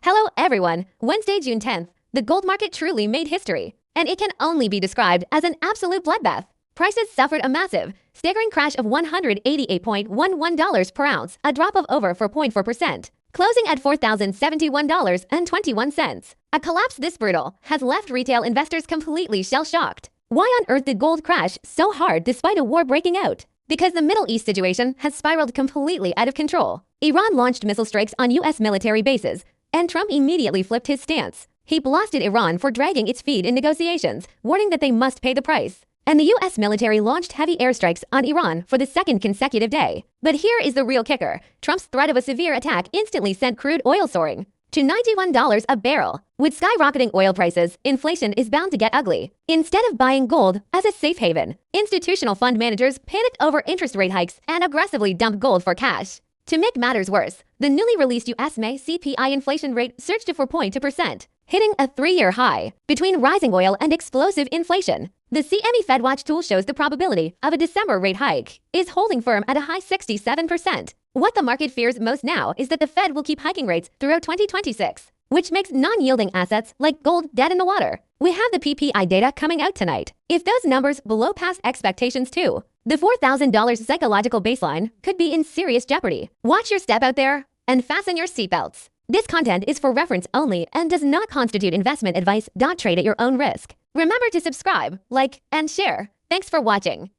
Hello everyone, Wednesday, June 10th, the gold market truly made history, and it can only be described as an absolute bloodbath. Prices suffered a massive, staggering crash of $188.11 per ounce, a drop of over 4.4%, closing at $4,071.21. A collapse this brutal has left retail investors completely shell-shocked. Why on earth did gold crash so hard despite a war breaking out? Because the Middle East situation has spiraled completely out of control. Iran launched missile strikes on U.S. military bases, and Trump immediately flipped his stance. He blasted Iran for dragging its feet in negotiations, warning that they must pay the price. And the U.S. military launched heavy airstrikes on Iran for the second consecutive day. But here is the real kicker. Trump's threat of a severe attack instantly sent crude oil soaring to $91 a barrel. With skyrocketing oil prices, inflation is bound to get ugly. Instead of buying gold as a safe haven, institutional fund managers panicked over interest rate hikes and aggressively dumped gold for cash. To make matters worse, the newly released U.S. May CPI inflation rate surged to 4.2%, hitting a 3-year high. Between rising oil and explosive inflation, the CME FedWatch tool shows the probability of a December rate hike is holding firm at a high 67%. What the market fears most now is that the Fed will keep hiking rates throughout 2026, which makes non-yielding assets like gold dead in the water. We have the PPI data coming out tonight. If those numbers blow past expectations too, the $4,000 psychological baseline could be in serious jeopardy. Watch your step out there and fasten your seatbelts. This content is for reference only and does not constitute investment advice. Trade at your own risk. Remember to subscribe, like, and share. Thanks for watching.